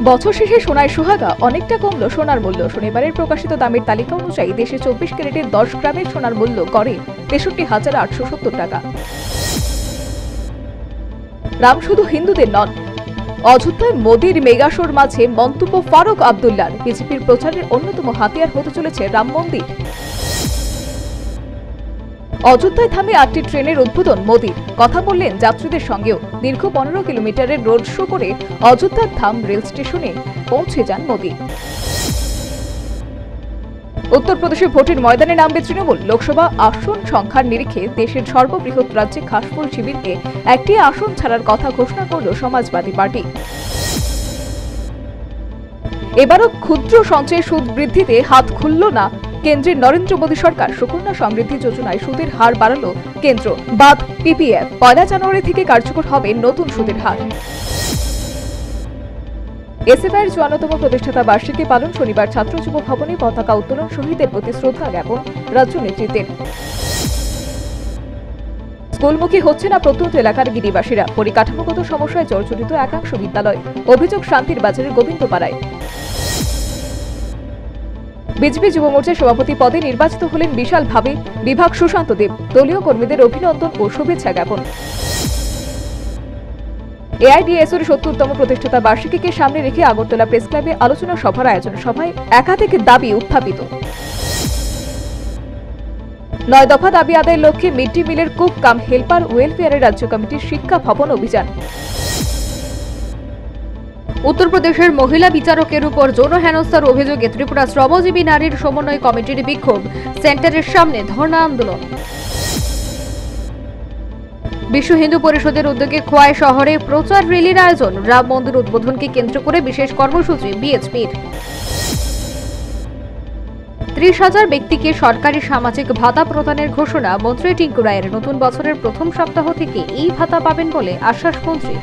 বছর শেষে সোনায় সোহাগা অনেকটা কমলো সোনার মূল্য। শনিবারের প্রকাশিত দামের তালিকা অনুযায়ী দেশে 24 ক্যারেটের 10 গ্রামের সোনার মূল্য গড়ে 63,870 টাকা। রাম শুধু হিন্দুদের নন, অযোধ্যায় মোদীর মেগাশোর মাঝে মন্তব্য ফারুক আব্দুল্লাহর। বিজেপির প্রচারের অন্যতম হাতিয়ার হতে চলেছে রাম মন্দির। অযোধ্যায় থামে 8টি ট্রেনের উদ্বোধন মোদীর। কথা বললেন যাত্রীদের সঙ্গেও। দীর্ঘ 15 কিলোমিটারের রোড শো করে অযোধ্যার ধাম রেল স্টেশনে পৌঁছে যান মোদী। উত্তরপ্রদেশে ভোটের ময়দানে নামবে তৃণমূল। লোকসভা আসন সংখ্যার নিরিখে দেশের সর্ববৃহৎ রাজ্যে খাসফুল শিবিরকে একটি আসন ছাড়ার কথা ঘোষণা করল সমাজবাদী পার্টি। এবারও ক্ষুদ্র সঞ্চয়ে সুদ বৃদ্ধিতে হাত খুলল না কেন্দ্রের নরেন্দ্র মোদী সরকার। সুকন্যা সমৃদ্ধি যোজনায় সুদের হার বাড়ালো কেন্দ্র। বাদ পিপিএফ। 1 জানুয়ারি থেকে কার্যকর হবে নতুন সুদের হার। এসএফআইয়ের 54তম প্রতিষ্ঠাতা বার্ষিকী পালন। শনিবার ছাত্র যুব ভবনে পতাকা উত্তোলন, শহীদদের প্রতি শ্রদ্ধা জ্ঞাপন রাজ্য নেতৃত্বের। স্কুলমুখী হচ্ছে না প্রত্যন্ত এলাকার গিরিবাসীরা। পরিকাঠামোগত সমস্যায় জর্জরিত একাংশ বিদ্যালয়। অভিযোগ শান্তির বাজারের গোবিন্দপাড়ায়। বিজেপি যুব মোর্চার সভাপতি পদে নির্বাচিত হলেন বিশালভাবে বিভাগ সুশান্ত দেব। দলীয় কর্মীদের অভিনন্দন ও শুভেচ্ছা জ্ঞাপন। এআইডিএসওর 70তম প্রতিষ্ঠাতা বার্ষিকীকে সামনে রেখে আগরতলা প্রেস ক্লাবে আলোচনা সভার আয়োজন। সভায় একাধিক দাবি উত্থাপিত। 9 দফা দাবি আদায়ের লক্ষ্যে মিড ডে মিলের কুক কাম হেল্পার ওয়েলফেয়ারের রাজ্য কমিটির শিক্ষা ভবন অভিযান। উত্তরপ্রদেশের মহিলা বিচারকের উপর যৌন হেনস্থার অভিযোগে ত্রিপুরা শ্রমজীবী নারীর সমন্বয় কমিটির বিক্ষোভ। সেন্টারের সামনে ধর্ণা আন্দোলন। বিশ্ব হিন্দু পরিষদের উদ্যোগে খোয়াই শহরে প্রচার র্যালির আয়োজন। রাম মন্দির উদ্বোধনকে কেন্দ্র করে বিশেষ কর্মসূচি বিএচপির। 30,000 ব্যক্তিকে সরকারি সামাজিক ভাতা প্রদানের ঘোষণা মন্ত্রী টিঙ্কু রায়ের। নতুন বছরের প্রথম সপ্তাহ থেকে এই ভাতা পাবেন বলে আশ্বাস মন্ত্রী।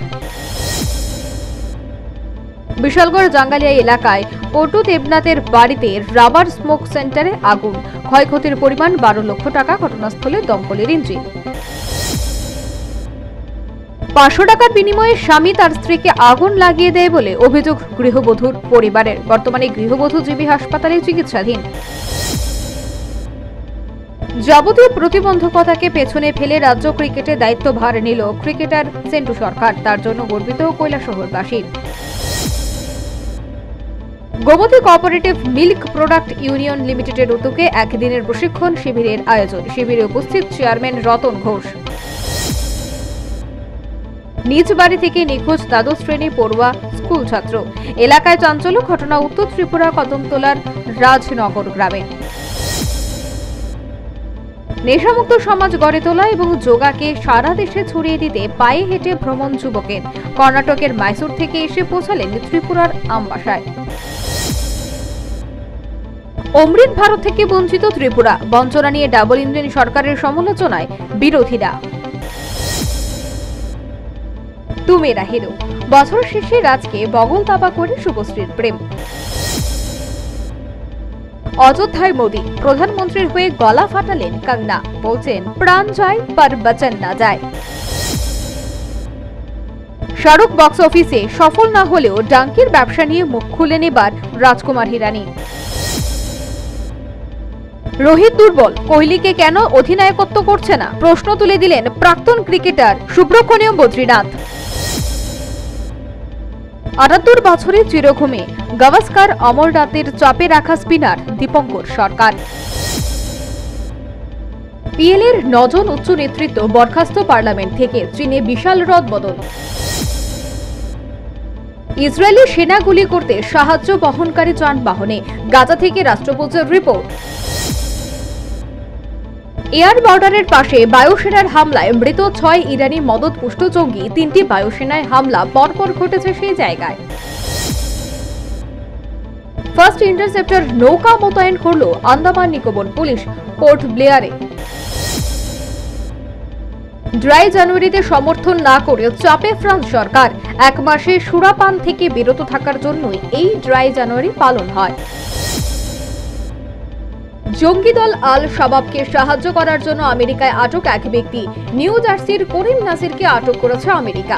বিশালগড় জাঙ্গালিয়া এলাকায় পটু দেবনাথের বাড়িতে রাবার স্মোক সেন্টারে আগুন। ক্ষয়ক্ষতির পরিমাণ 12 লক্ষ টাকা। ঘটনাস্থলে দমকলের ইঞ্জিন। 500 টাকার বিনিময়ে স্বামী তার স্ত্রীকে আগুন লাগিয়ে দেয় বলে অভিযোগ গৃহবধূর পরিবারের। বর্তমানে গৃহবধূ জিবি হাসপাতালে চিকিৎসাধীন। যাবতীয় প্রতিবন্ধকতাকে পেছনে ফেলে রাজ্য ক্রিকেটে দায়িত্বভার নিল ক্রিকেটার সেন্টু সরকার। তার জন্য গর্বিত কৈলাসহরবাসী। Gomati cooperative milk product union লিমিটেডের উদ্যোগে একদিনের প্রশিক্ষণ শিবিরের আয়োজন। শিবিরে উপস্থিত চেয়ারম্যান রতন ঘোষ। নিজ বাড়ি থেকে নিখোঁজ দ্বাদশ শ্রেণী পড়ুয়া স্কুল ছাত্র। এলাকায় চাঞ্চল্য। ঘটনা উত্তর ত্রিপুরা কদমতলার রাজনগর গ্রামে। নেশামুক্ত সমাজ গড়ে তোলা এবং যোগাকে সারা দেশে ছড়িয়ে দিতে পায়ে হেঁটে ভ্রমণ যুবকের। কর্ণাটকের মাইসুর থেকে এসে পৌঁছালেন ত্রিপুরার আমবাসায়। অমৃত ভারত থেকে বঞ্চিত ত্রিপুরা। বঞ্চনা নিয়ে ডাবল ইঞ্জিন সরকারের সমালোচনায় বিরোধীরা। তু মেরা হিরো। বছর শেষে রাজকে বগল দাবা করে শুভশ্রীর প্রেম। অযোধ্যায় মোদী। প্রধানমন্ত্রীর হয়ে গলা ফাটালেন কঙ্গনা। বলছেন প্রাণ যায় পর বচন না যায়। শাহরুখ বক্স অফিসে সফল না হলেও ডাঙ্কির ব্যবসা নিয়ে মুখ খুলেন এবার রাজকুমার হিরানি। রোহিত দুর্বল, কোহলিকে কেন অধিনায়কত্ব করছে না প্রশ্ন তুলে দিলেন প্রাক্তন ক্রিকেটার সুব্রমণ্যম বদ্রীনাথ। 78 বছরে চিরঘুমে গাভাস্কার অমরনাথের চাপে রাখা স্পিনার দীপঙ্কর সরকার। পিএল এর 9 জন উচ্চ নেতৃত্ব বরখাস্ত পার্লামেন্ট থেকে। চীনে বিশাল রদবদল। ইসরায়েলি সেনা গুলি করতে সাহায্য বহনকারী যানবাহনে। গাজা থেকে রাষ্ট্রপতির রিপোর্ট। এয়ার বর্ডারের পাশে বায়ুসেনার হামলায় মৃত 6 ইরানি মদতপুষ্ট জঙ্গি। 3টি বায়ুসেনায় হামলা পরপর ঘটেছে সেই জায়গায়। ফার্স্ট ইন্টারসেপ্টর নৌকা মোতায়েন করল আন্দামান নিকোবর পুলিশ পোর্ট ব্লেয়ারে। ড্রাই জানুয়ারিতে সমর্থন না করে চাপে ফ্রান্স সরকার। 1 মাসে সুরাপান থেকে বিরত থাকার জন্যই এই ড্রাই জানুয়ারি পালন হয়। জঙ্গি দল আল শাবাবকে সাহায্য করার জন্য আমেরিকায় আটক এক ব্যক্তি। নিউ জার্সির করিম নাসিরকে আটক করেছে আমেরিকা।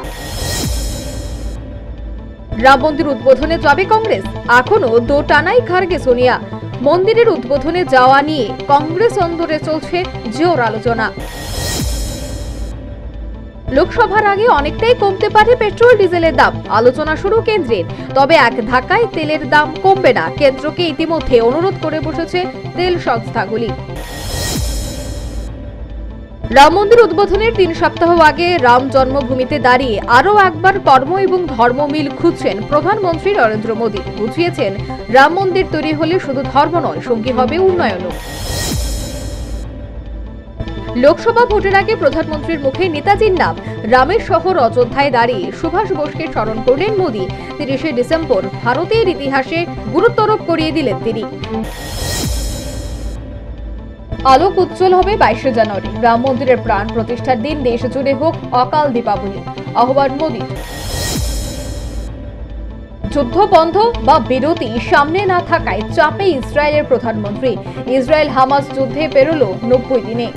রাম মন্দির উদ্বোধনে যাবে কংগ্রেস, এখনো দোটানাই খার্গে সোনিয়া। মন্দিরের উদ্বোধনে যাওয়া নিয়ে কংগ্রেস অন্দরে চলছে জোর আলোচনা। লোকসভার আগে অনেকটাই কমতে পারে পেট্রোল ডিজেলের দাম, আলোচনা শুরু কেন্দ্রের। তবে এক ধাক্কায় তেলের দাম কমবে না, কেন্দ্রকে ইতিমধ্যে অনুরোধ করে বসেছে তেল সংস্থাগুলি। রাম মন্দির উদ্বোধনের 3 সপ্তাহ আগে রাম জন্মভূমিতে দাঁড়িয়ে আরও একবার কর্ম এবং ধর্ম মিল খুঁজছেন প্রধানমন্ত্রী নরেন্দ্র মোদী। বুঝিয়েছেন, রাম মন্দির তৈরি হলে শুধু ধর্ম নয়, সঙ্গী হবে উন্নয়নও। লোকসভা ভোটের আগে প্রধানমন্ত্রীর মুখে নেতাজির নাম, রামের শহর অযোধ্যায় দাঁড়িয়ে সুভাষ বোসকে স্মরণ করলেন মোদী। 30শে ডিসেম্বর ভারতের ইতিহাসে গুরুত্বারোপ করিয়ে দিলেন তিনি। আলোক উজ্জ্বল হবে 22শে জানুয়ারি। রাম মন্দিরের প্রাণ প্রতিষ্ঠার দিন দেশ জুড়ে হোক অকাল দীপাবলি, আহ্বান মোদী। যুদ্ধ বন্ধ বা বিরতি সামনে না থাকায় চাপে ইসরায়েলের প্রধানমন্ত্রী। ইসরায়েল হামাস যুদ্ধে পেরোলো 90 দিনে।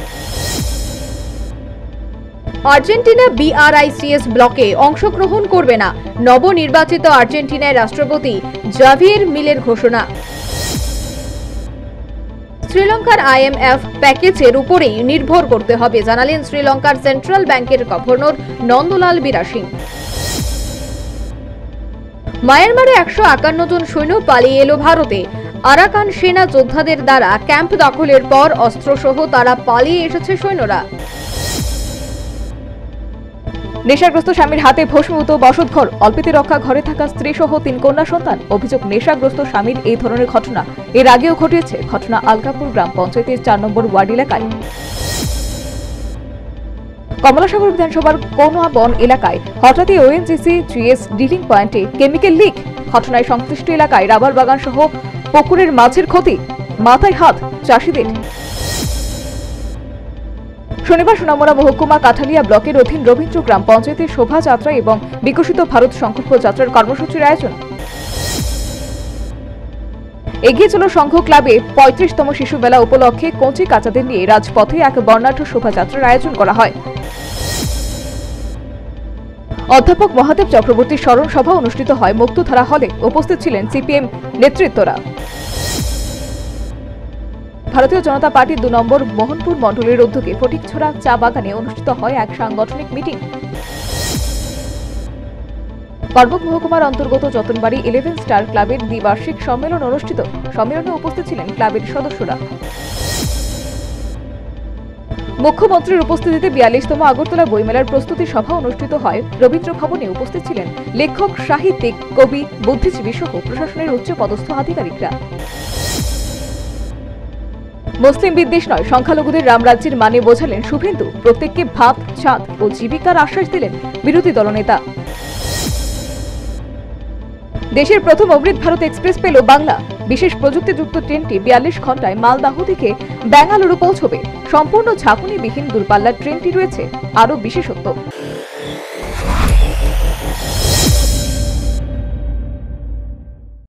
আর্জেন্টিনা BRICS ব্লকে অংশগ্রহণ করবে না, নবনির্বাচিত আর্জেন্টিনার রাষ্ট্রপতি জাভিয়ের মিলের ঘোষণা। শ্রীলঙ্কার IMF প্যাকেজের উপরেই নির্ভর করতে হবে, জানালেন শ্রীলঙ্কার সেন্ট্রাল ব্যাংকের গভর্নর নন্দলাল বীরাসিং। মায়ানমারে 151 জন সৈন্য পালিয়ে এলো ভারতে। আরাকান সেনা যোদ্ধাদের দ্বারা ক্যাম্প দখলের পর অস্ত্রসহ তারা পালিয়ে এসেছে সৈন্যরা। নেশাগ্রস্ত স্বামীর হাতে ভস্মীভূত বসতঘর, অল্পেতে রক্ষা ঘরে থাকা স্ত্রী সহ 3 কন্যা সন্তান। অভিযোগ, নেশাগ্রস্ত স্বামীর এই ধরনের ঘটনা এর আগেও ঘটিয়েছে। ঘটনা আলকাপুর গ্রাম পঞ্চায়েতের 4 নম্বর ওয়ার্ড এলাকায়। কমলাসাগর বিধানসভার কোনোয়াবন এলাকায় হঠাৎই ONGC GS ডিলিং পয়েন্টে কেমিক্যাল লিক। ঘটনায় সংশ্লিষ্ট এলাকায় রাবার বাগান সহ পুকুরের মাছের ক্ষতি, মাথায় হাত চাষিদের। শনিবার সোনামুড়া মহকুমা কাঠালিয়া ব্লকের অধীন রবীন্দ্র গ্রাম পঞ্চায়েতের শোভাযাত্রা এবং বিকশিত ভারত সংকল্প যাত্রার কর্মসূচির আয়োজন। এগিয়ে চলো সংঘ ক্লাবে 35তম শিশু মেলা উপলক্ষে কচি কাচাদের নিয়ে রাজপথে এক বর্ণাঢ্য শোভাযাত্রার আয়োজন করা হয়। অধ্যাপক মহাদেব চক্রবর্তীর স্মরণ সভা অনুষ্ঠিত হয় মুক্তধারা হলে। উপস্থিত ছিলেন CPM নেতৃত্বরা। ভারতীয় জনতা পার্টির 2 নম্বর মোহনপুর মণ্ডলের উদ্যোগে ফটিকছড়া চা বাগানে অনুষ্ঠিত হয় এক সাংগঠনিক মিটিং। বরবক মহকুমার অন্তর্গত যতনবাড়ি 11 স্টার ক্লাবের দ্বিবার্ষিক সম্মেলন অনুষ্ঠিত। সম্মেলনে উপস্থিত ছিলেন ক্লাবের সদস্যরা। মুখ্যমন্ত্রীর উপস্থিতিতে 42তম আগরতলা বইমেলার প্রস্তুতি সভা অনুষ্ঠিত হয় রবীন্দ্র ভবনে। উপস্থিত ছিলেন লেখক, সাহিত্যিক, কবি, বুদ্ধিজীবী সহ প্রশাসনের উচ্চ পদস্থ আধিকারিকরা। মুসলিম বিদ্বেষ নয়, সংখ্যালঘুদের রামরাজ্যের মানে বোঝালেন শুভেন্দু। প্রত্যেককে ভাত, ছাদ ও জীবিকার আশ্বাস দিলেন বিরোধী দলনেতা। দেশের প্রথম অমৃত ভারত এক্সপ্রেস পেল বাংলা। বিশেষ প্রযুক্তিযুক্ত ট্রেনটি 42 ঘন্টায় মালদাহ থেকে বেঙ্গালুরু পৌঁছবে। সম্পূর্ণ ঝাঁকুনিবিহীন দূরপাল্লার ট্রেনটি রয়েছে আরও বিশেষত্ব।